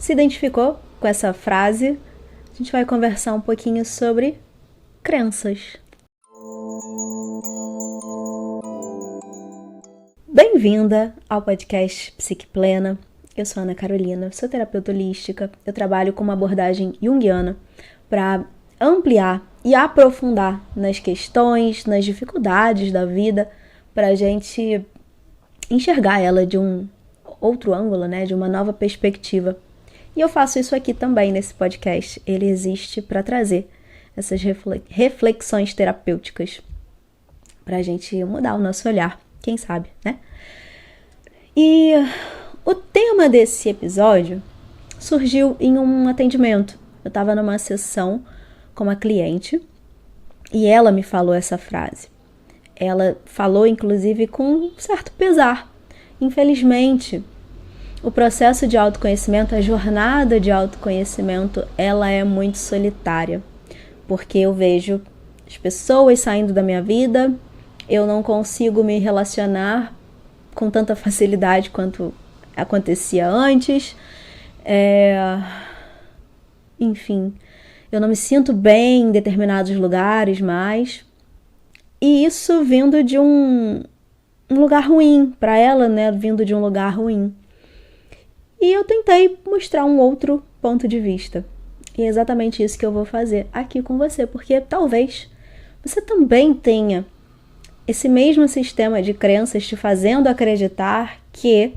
Se identificou com essa frase? A gente vai conversar um pouquinho sobre crenças. Bem-vinda ao podcast Psique Plena. Eu sou Ana Carolina, sou terapeuta holística. Eu trabalho com uma abordagem junguiana para ampliar e aprofundar nas questões, nas dificuldades da vida, para a gente enxergar ela de um outro ângulo, né? De uma nova perspectiva. E eu faço isso aqui também nesse podcast. Ele existe para trazer essas reflexões terapêuticas para a gente mudar o nosso olhar, quem sabe, né? E o tema desse episódio surgiu em um atendimento. Eu estava numa sessão com uma cliente e ela me falou essa frase. Ela falou, inclusive, com um certo pesar. Infelizmente, o processo de autoconhecimento, a jornada de autoconhecimento, ela é muito solitária. Porque eu vejo as pessoas saindo da minha vida, eu não consigo me relacionar com tanta facilidade quanto acontecia antes. Enfim, eu não me sinto bem em determinados lugares mais. E isso vindo de um lugar ruim, para ela, né? Vindo de um lugar ruim. E eu tentei mostrar um outro ponto de vista. E é exatamente isso que eu vou fazer aqui com você, porque talvez você também tenha esse mesmo sistema de crenças te fazendo acreditar que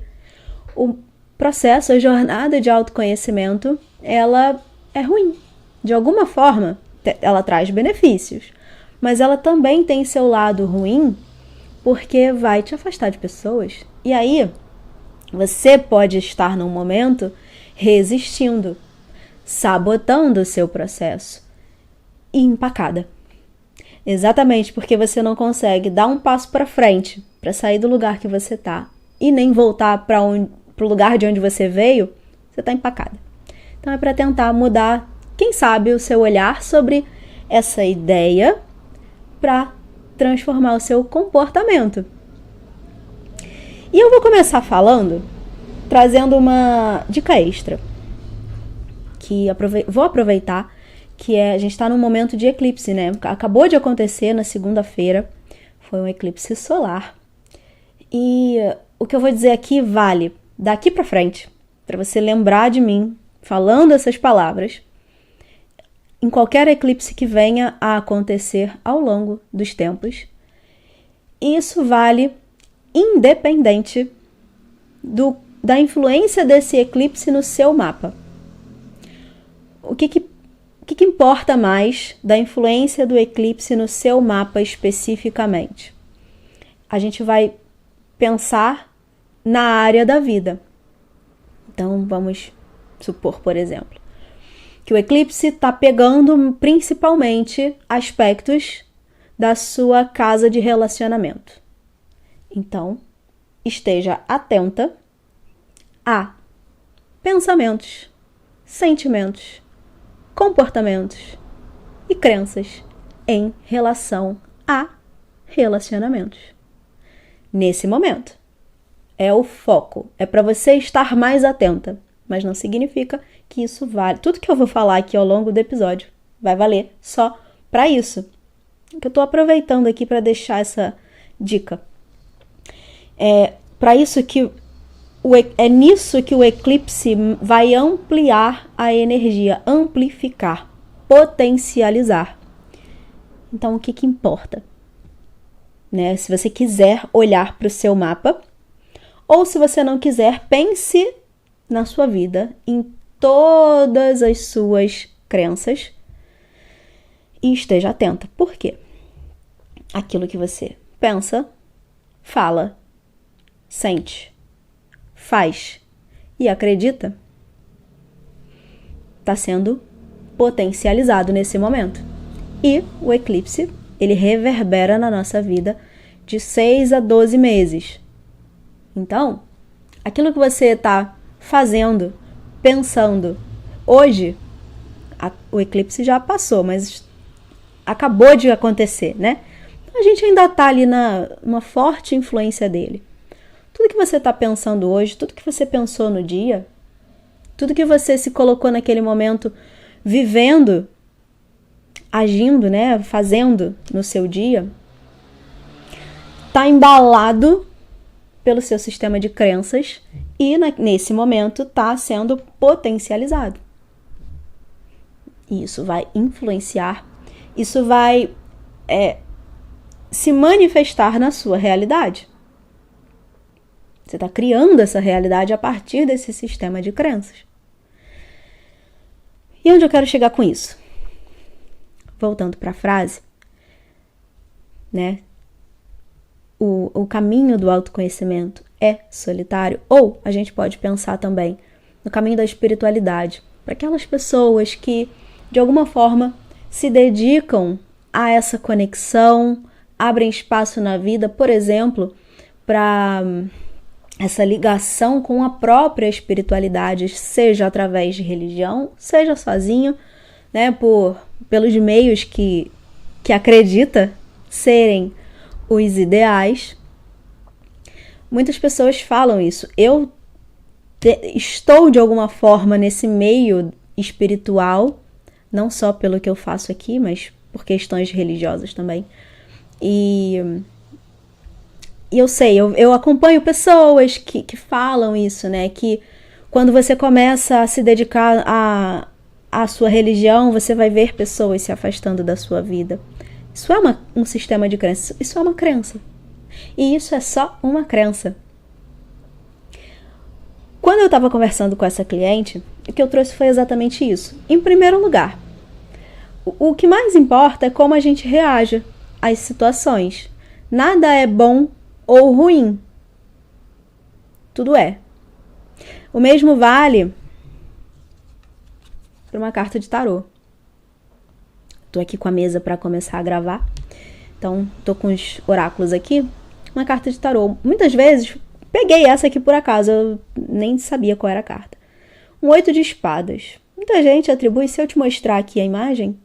o processo, a jornada de autoconhecimento, ela é ruim. De alguma forma, ela traz benefícios, mas ela também tem seu lado ruim, porque vai te afastar de pessoas. E aí, você pode estar num momento resistindo, sabotando o seu processo e empacada. Exatamente porque você não consegue dar um passo para frente para sair do lugar que você está e nem voltar para o lugar de onde você veio, você está empacada. Então é para tentar mudar, quem sabe, o seu olhar sobre essa ideia para transformar o seu comportamento. E eu vou começar trazendo uma dica extra, que vou aproveitar, que a gente está num momento de eclipse, né? Acabou de acontecer na segunda-feira, foi um eclipse solar. E o que eu vou dizer aqui vale daqui para frente, para você lembrar de mim, falando essas palavras, em qualquer eclipse que venha a acontecer ao longo dos tempos. Isso vale independente da influência desse eclipse no seu mapa. O que importa mais da influência do eclipse no seu mapa especificamente? A gente vai pensar na área da vida. Então, vamos supor, por exemplo, que o eclipse está pegando principalmente aspectos da sua casa de relacionamento. Então, esteja atenta a pensamentos, sentimentos, comportamentos e crenças em relação a relacionamentos. Nesse momento, é o foco, é para você estar mais atenta, mas não significa que isso vale. Tudo que eu vou falar aqui ao longo do episódio vai valer só para isso. Que eu estou aproveitando aqui para deixar essa dica. É nisso que o eclipse vai ampliar a energia, amplificar, potencializar. Então, o que importa? Né? Se você quiser olhar para o seu mapa, ou se você não quiser, pense na sua vida, em todas as suas crenças e esteja atenta. Por quê? Aquilo que você pensa, fala, sente, faz e acredita está sendo potencializado nesse momento. E o eclipse, ele reverbera na nossa vida de 6 a 12 meses. Então, aquilo que você está fazendo, pensando, hoje, o eclipse já passou, mas acabou de acontecer, né? A gente ainda está ali numa forte influência dele. Tudo que você está pensando hoje, tudo que você pensou no dia, Tudo que você se colocou naquele momento vivendo, agindo, né, fazendo no seu dia, está embalado pelo seu sistema de crenças e nesse momento está sendo potencializado. E isso vai influenciar, isso vai se manifestar na sua realidade. Você está criando essa realidade a partir desse sistema de crenças. E onde eu quero chegar com isso? Voltando para a frase, né? O caminho do autoconhecimento é solitário, ou a gente pode pensar também no caminho da espiritualidade, para aquelas pessoas que, de alguma forma, se dedicam a essa conexão, abrem espaço na vida, por exemplo, para essa ligação com a própria espiritualidade, seja através de religião, seja sozinho, né, pelos meios que acredita serem os ideais. Muitas pessoas falam isso. Eu estou de alguma forma nesse meio espiritual, não só pelo que eu faço aqui, mas por questões religiosas também. E eu sei, eu acompanho pessoas que falam isso, né? Que quando você começa a se dedicar à sua religião, você vai ver pessoas se afastando da sua vida. Isso é um sistema de crença, isso é uma crença. E isso é só uma crença. Quando eu estava conversando com essa cliente, o que eu trouxe foi exatamente isso. Em primeiro lugar, o que mais importa é como a gente reage às situações. Nada é bom ou ruim. Tudo é. O mesmo vale para uma carta de tarô. Tô aqui com a mesa para começar a gravar. Então, tô com os oráculos aqui. Uma carta de tarô. Muitas vezes, peguei essa aqui por acaso. Eu nem sabia qual era a carta. Um 8 de espadas. Muita gente atribui, se eu te mostrar aqui a imagem,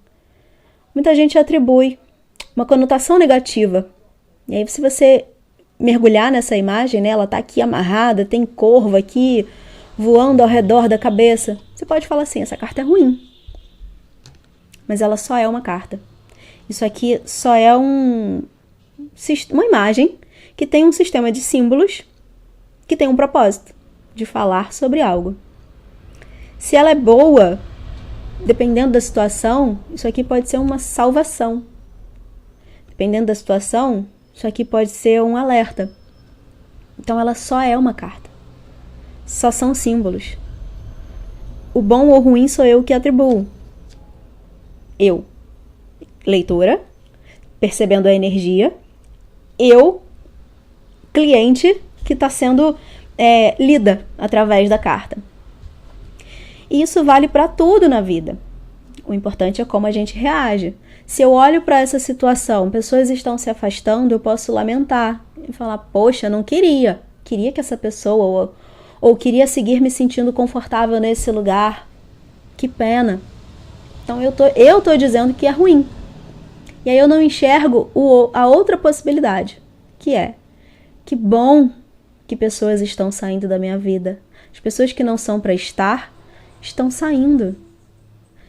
muita gente atribui uma conotação negativa. E aí, se você mergulhar nessa imagem, né, ela tá aqui amarrada, tem corvo aqui voando ao redor da cabeça. Você pode falar assim, essa carta é ruim. Mas ela só é uma carta. Isso aqui só é uma imagem que tem um sistema de símbolos que tem um propósito de falar sobre algo. Se ela é boa, dependendo da situação, isso aqui pode ser uma salvação. Dependendo da situação, isso aqui pode ser um alerta. Então ela só é uma carta. Só são símbolos. O bom ou ruim sou eu que atribuo. Eu, leitora, percebendo a energia. Eu, cliente, que está sendo lida através da carta. E isso vale para tudo na vida. O importante é como a gente reage. Se eu olho para essa situação, pessoas estão se afastando, eu posso lamentar e falar, poxa, não queria que essa pessoa, ou queria seguir me sentindo confortável nesse lugar. Que pena. Então eu tô dizendo que é ruim. E aí eu não enxergo a outra possibilidade, que é, que bom que pessoas estão saindo da minha vida. As pessoas que não são para estar, estão saindo.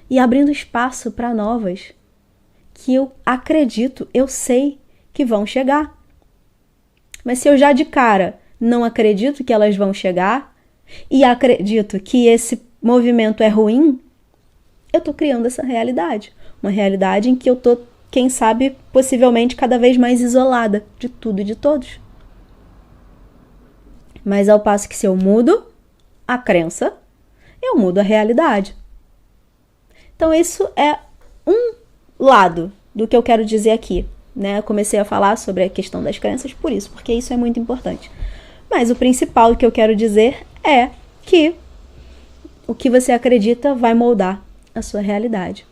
E abrindo espaço para novas, que eu acredito, eu sei que vão chegar. Mas se eu já de cara não acredito que elas vão chegar, e acredito que esse movimento é ruim, eu tô criando essa realidade. Uma realidade em que eu tô, quem sabe, possivelmente cada vez mais isolada de tudo e de todos. Mas ao passo que se eu mudo a crença, eu mudo a realidade. Então isso é um lado do que eu quero dizer aqui, né? Eu comecei a falar sobre a questão das crenças por isso, porque isso é muito importante. Mas o principal que eu quero dizer é que o que você acredita vai moldar a sua realidade.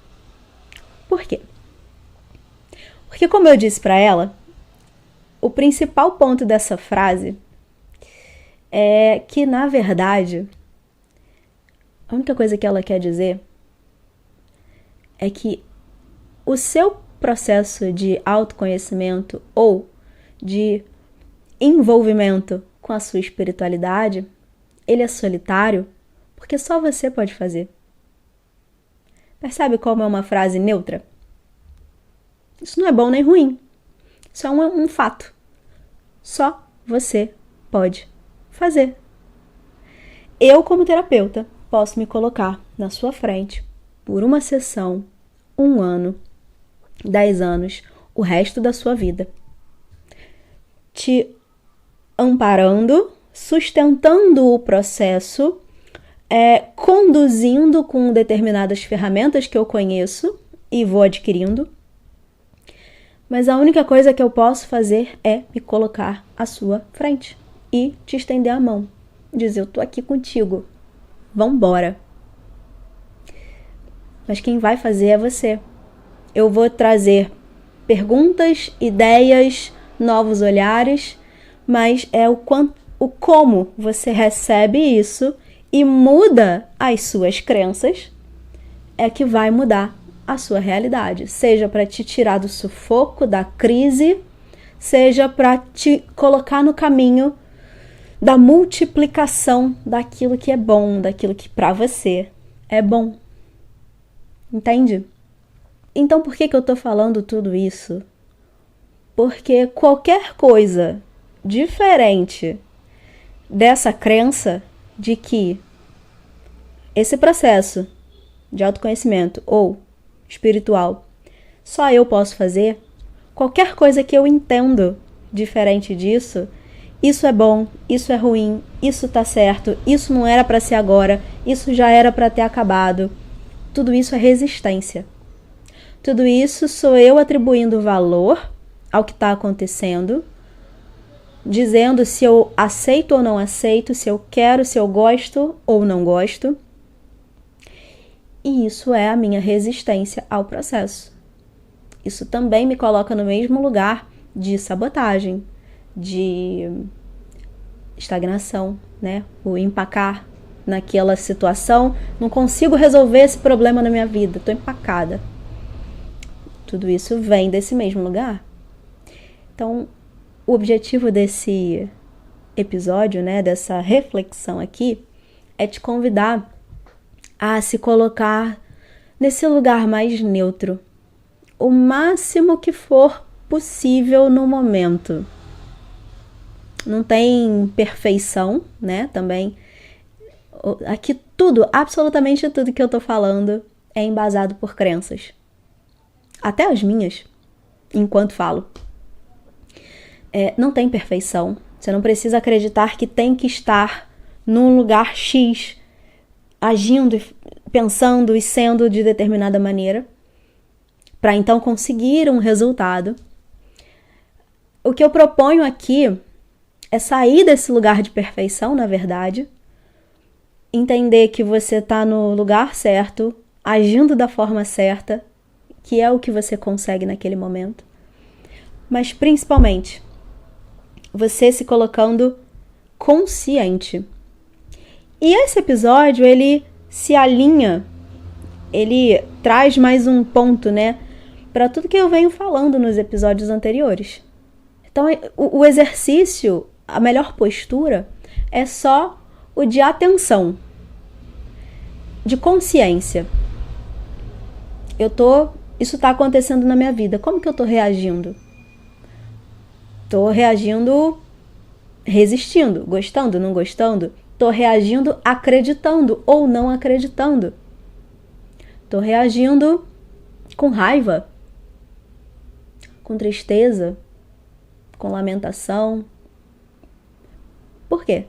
Por quê? Porque, como eu disse para ela, o principal ponto dessa frase é que, na verdade, a única coisa que ela quer dizer é que o seu processo de autoconhecimento ou de envolvimento com a sua espiritualidade, ele é solitário Porque só você pode fazer. Percebe como é uma frase neutra? Isso não é bom nem ruim. Isso é um fato. Só você pode fazer. Eu, como terapeuta, posso me colocar na sua frente por uma sessão, 1 ano, 10 anos, o resto da sua vida. Te amparando, sustentando o processo, conduzindo com determinadas ferramentas que eu conheço e vou adquirindo. Mas a única coisa que eu posso fazer é me colocar à sua frente e te estender a mão. Dizer, eu tô aqui contigo. Vambora. Mas quem vai fazer é você. Eu vou trazer perguntas, ideias, novos olhares, mas é o como você recebe isso e muda as suas crenças é que vai mudar a sua realidade. Seja para te tirar do sufoco, da crise, seja para te colocar no caminho da multiplicação daquilo que é bom, daquilo que para você é bom. Entende? Então, por que eu tô falando tudo isso? Porque qualquer coisa diferente dessa crença de que esse processo de autoconhecimento ou espiritual só eu posso fazer, qualquer coisa que eu entendo diferente disso, isso é bom, isso é ruim, isso tá certo, isso não era para ser agora, isso já era para ter acabado. Tudo isso é resistência. Tudo isso sou eu atribuindo valor ao que está acontecendo, dizendo se eu aceito ou não aceito, se eu quero, se eu gosto ou não gosto. E isso é a minha resistência ao processo. Isso também me coloca no mesmo lugar de sabotagem, de estagnação, né? O empacar naquela situação, não consigo resolver esse problema na minha vida, estou empacada. Tudo isso vem desse mesmo lugar. Então, o objetivo desse episódio, né, dessa reflexão aqui, é te convidar a se colocar nesse lugar mais neutro, o máximo que for possível no momento. Não tem perfeição, né? Também aqui tudo, absolutamente tudo que eu tô falando é embasado por crenças. Até as minhas, enquanto falo. Não tem perfeição. Você não precisa acreditar que tem que estar num lugar X, agindo, pensando e sendo de determinada maneira, para então conseguir um resultado. O que eu proponho aqui é sair desse lugar de perfeição, na verdade, entender que você está no lugar certo, agindo da forma certa, que é o que você consegue naquele momento. Mas principalmente, você se colocando consciente. E esse episódio, ele se alinha, ele traz mais um ponto, né, para tudo que eu venho falando nos episódios anteriores. Então, o exercício, a melhor postura, é só o de atenção, de consciência. Isso está acontecendo na minha vida. Como que eu estou reagindo? Estou reagindo resistindo, gostando, não gostando? Estou reagindo acreditando ou não acreditando? Estou reagindo com raiva, com tristeza, com lamentação. Por quê?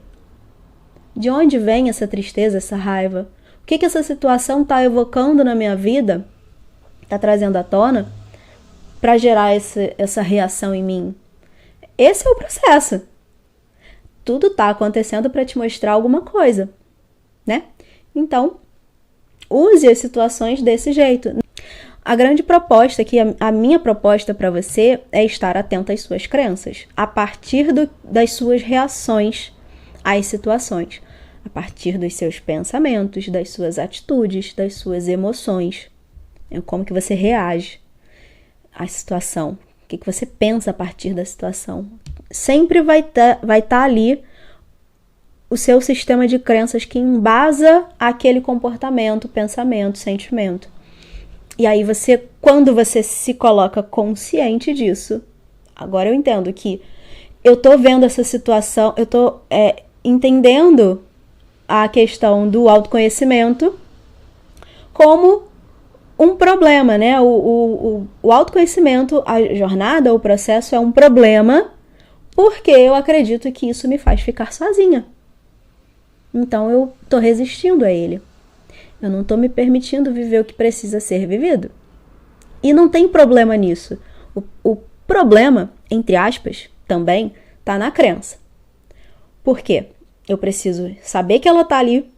De onde vem essa tristeza, essa raiva? O que essa situação está evocando na minha vida, está trazendo à tona, para gerar essa reação em mim? Esse é o processo. Tudo está acontecendo para te mostrar alguma coisa, né? Então, use as situações desse jeito. A grande proposta aqui, a minha proposta para você é estar atento às suas crenças, a partir das suas reações às situações, a partir dos seus pensamentos, das suas atitudes, das suas emoções, como que você reage à situação, o que você pensa a partir da situação. Sempre vai tá ali o seu sistema de crenças que embasa aquele comportamento, pensamento, sentimento. E aí quando você se coloca consciente disso, agora eu entendo que eu tô vendo essa situação, eu tô entendendo a questão do autoconhecimento como um problema, né? O autoconhecimento, a jornada, o processo é um problema porque eu acredito que isso me faz ficar sozinha. Então eu tô resistindo a ele. Eu não tô me permitindo viver o que precisa ser vivido. E não tem problema nisso. O problema, entre aspas, também tá na crença. Por quê? Eu preciso saber que ela tá ali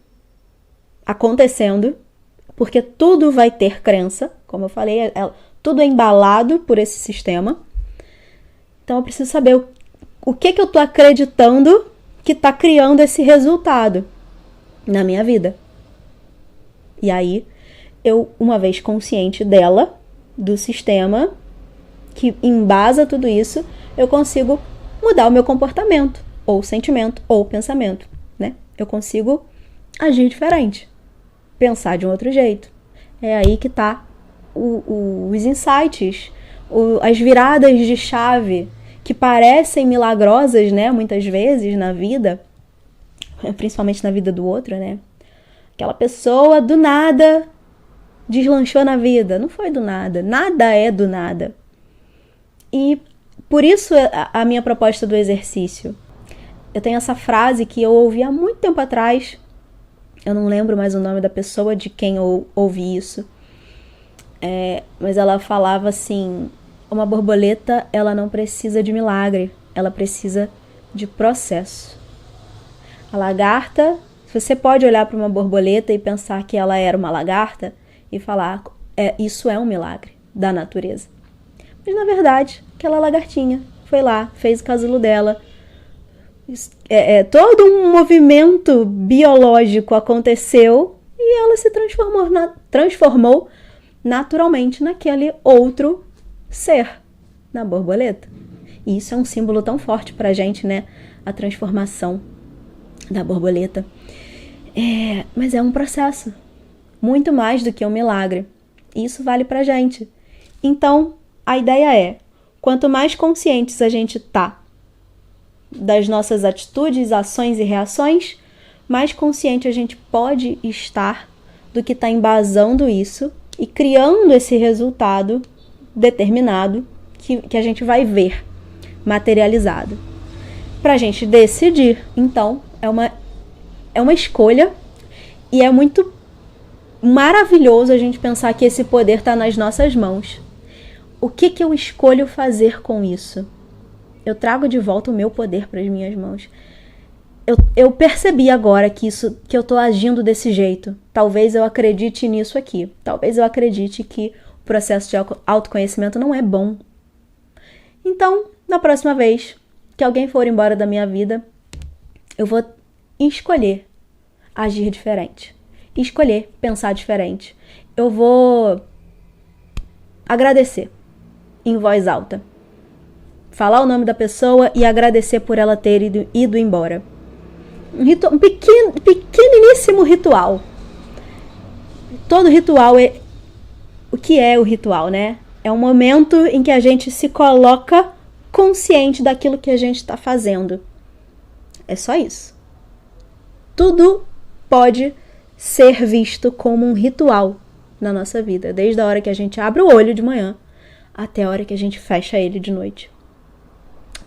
acontecendo, porque tudo vai ter crença, como eu falei, tudo é embalado por esse sistema. Então eu preciso saber o que eu tô acreditando que tá criando esse resultado na minha vida. E aí, eu, uma vez consciente dela, do sistema que embasa tudo isso, eu consigo mudar o meu comportamento, ou sentimento, ou pensamento, né? Eu consigo agir diferente, pensar de um outro jeito. É aí que tá os insights, as viradas de chave que parecem milagrosas, né? Muitas vezes na vida, principalmente na vida do outro, né? Aquela pessoa do nada deslanchou na vida. Não foi do nada. Nada é do nada. E por isso a minha proposta do exercício. Eu tenho essa frase que eu ouvi há muito tempo atrás. Eu não lembro mais o nome da pessoa de quem eu ouvi isso. Mas ela falava assim: uma borboleta, ela não precisa de milagre. Ela precisa de processo. A lagarta, você pode olhar para uma borboleta e pensar que ela era uma lagarta e falar, isso é um milagre da natureza. Mas na verdade, aquela lagartinha foi lá, fez o casulo dela. Todo um movimento biológico aconteceu e ela se transformou naturalmente naquele outro ser, na borboleta. E isso é um símbolo tão forte pra gente, né? A transformação da borboleta. Mas é um processo, muito mais do que um milagre. E isso vale pra gente. Então, a ideia é, quanto mais conscientes a gente tá das nossas atitudes, ações e reações, mais consciente a gente pode estar do que está embasando isso e criando esse resultado determinado que a gente vai ver materializado. Pra gente decidir, então, é uma escolha e é muito maravilhoso a gente pensar que esse poder está nas nossas mãos. O que eu escolho fazer com isso? Eu trago de volta o meu poder para as minhas mãos. Eu percebi agora que eu estou agindo desse jeito. Talvez eu acredite nisso aqui. Talvez eu acredite que o processo de autoconhecimento não é bom. Então, na próxima vez que alguém for embora da minha vida, eu vou escolher agir diferente. Escolher pensar diferente. Eu vou agradecer em voz alta. Falar o nome da pessoa e agradecer por ela ter ido embora. Um pequeniníssimo ritual. Todo ritual o que é o ritual, né? É um momento em que a gente se coloca consciente daquilo que a gente está fazendo. É só isso. Tudo pode ser visto como um ritual na nossa vida, desde a hora que a gente abre o olho de manhã até a hora que a gente fecha ele de noite.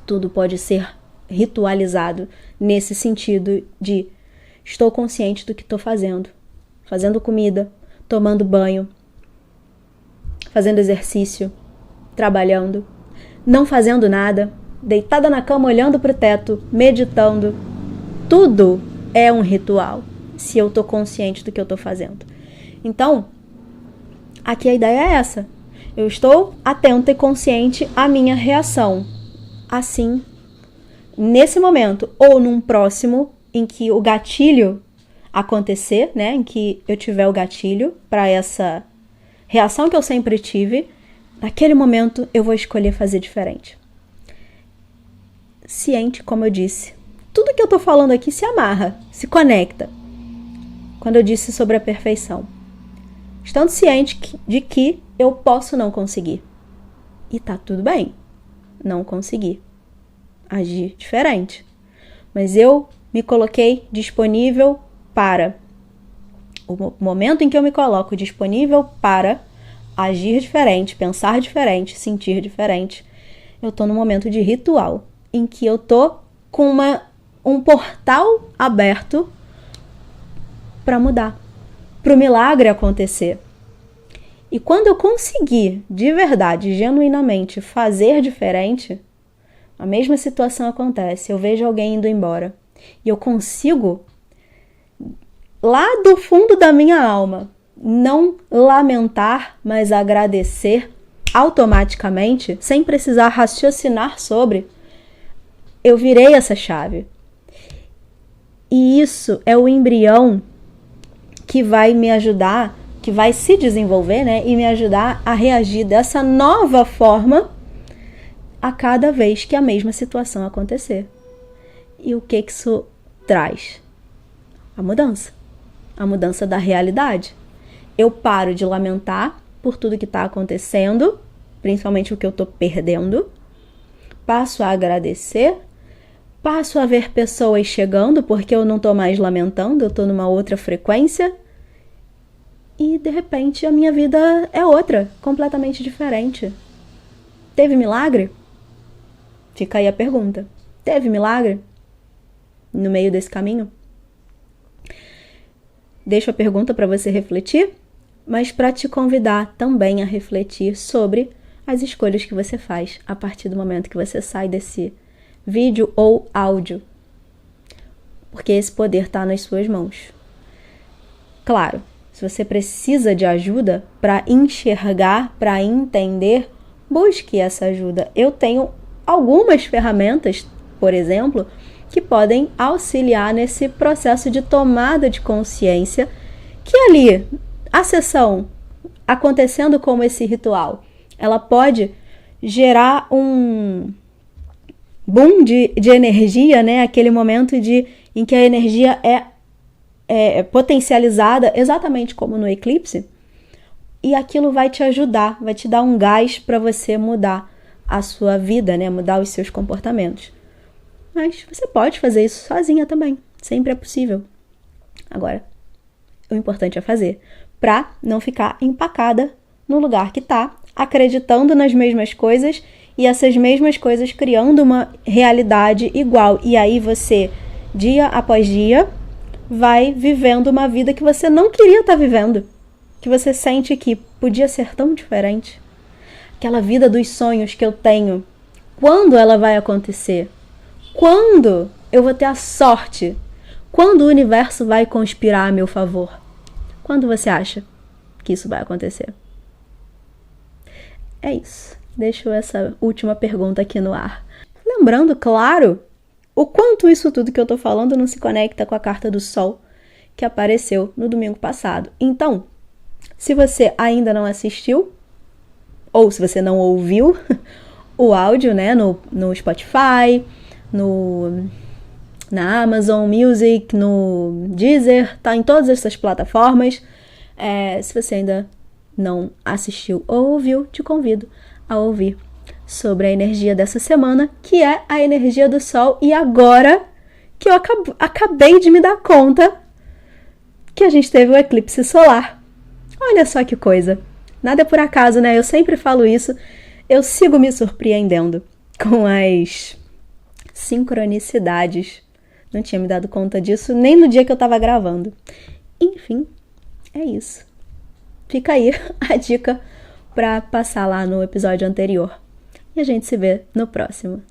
Tudo pode ser ritualizado nesse sentido de estou consciente do que estou fazendo. Fazendo comida, tomando banho, fazendo exercício, trabalhando, não fazendo nada, deitada na cama olhando para o teto, meditando. Tudo é um ritual, se eu estou consciente do que eu estou fazendo. Então, aqui a ideia é essa. Eu estou atenta e consciente à minha reação. Assim, nesse momento ou num próximo em que o gatilho acontecer, né, em que eu tiver o gatilho para essa reação que eu sempre tive, naquele momento eu vou escolher fazer diferente. Ciente, como eu disse, tudo que eu tô falando aqui se amarra, se conecta. Quando eu disse sobre a perfeição. Estando ciente de que eu posso não conseguir. E tá tudo bem, não conseguir. Agir diferente. Mas eu me coloquei disponível para. O momento em que eu me coloco disponível para agir diferente, pensar diferente, sentir diferente, eu tô num momento de ritual, em que eu tô com um portal aberto para mudar, para o milagre acontecer. E quando eu conseguir, de verdade, genuinamente, fazer diferente, a mesma situação acontece. Eu vejo alguém indo embora e eu consigo, lá do fundo da minha alma, não lamentar, mas agradecer automaticamente, sem precisar raciocinar sobre, eu virei essa chave. E isso é o embrião que vai me ajudar, que vai se desenvolver, né? E me ajudar a reagir dessa nova forma a cada vez que a mesma situação acontecer. E o que isso traz? A mudança. A mudança da realidade. Eu paro de lamentar por tudo que está acontecendo, principalmente o que eu estou perdendo. Passo a agradecer. Passo a ver pessoas chegando, porque eu não estou mais lamentando, eu estou numa outra frequência. E, de repente, a minha vida é outra, completamente diferente. Teve milagre? Fica aí a pergunta. Teve milagre no meio desse caminho? Deixo a pergunta para você refletir, mas para te convidar também a refletir sobre as escolhas que você faz a partir do momento que você sai desse vídeo ou áudio. Porque esse poder está nas suas mãos. Claro, se você precisa de ajuda para enxergar, para entender, busque essa ajuda. Eu tenho algumas ferramentas, por exemplo, que podem auxiliar nesse processo de tomada de consciência, que ali, a sessão acontecendo como esse ritual, ela pode gerar um boom de energia, né? Aquele momento em que a energia é potencializada exatamente como no eclipse, e aquilo vai te ajudar, vai te dar um gás para você mudar a sua vida, né? Mudar os seus comportamentos. Mas você pode fazer isso sozinha também, sempre é possível. Agora, o importante é fazer, para não ficar empacada no lugar que tá, acreditando nas mesmas coisas e essas mesmas coisas criando uma realidade igual. E aí você, dia após dia, vai vivendo uma vida que você não queria estar vivendo, que você sente que podia ser tão diferente. Aquela vida dos sonhos que eu tenho, quando ela vai acontecer? Quando eu vou ter a sorte? Quando o universo vai conspirar a meu favor? Quando você acha que isso vai acontecer? É isso. Deixo essa última pergunta aqui no ar. Lembrando, claro, o quanto isso tudo que eu tô falando não se conecta com a carta do Sol que apareceu no domingo passado. Então, se você ainda não assistiu, ou se você não ouviu o áudio, né, no Spotify, na Amazon Music, no Deezer, tá em todas essas plataformas. Se você ainda não assistiu ou ouviu, te convido a ouvir sobre a energia dessa semana, que é a energia do Sol. E agora que eu acabei de me dar conta que a gente teve o eclipse solar. Olha só que coisa. Nada é por acaso, né? Eu sempre falo isso. Eu sigo me surpreendendo com as sincronicidades. Não tinha me dado conta disso nem no dia que eu estava gravando. Enfim, é isso. Fica aí a dica para passar lá no episódio anterior. E a gente se vê no próximo.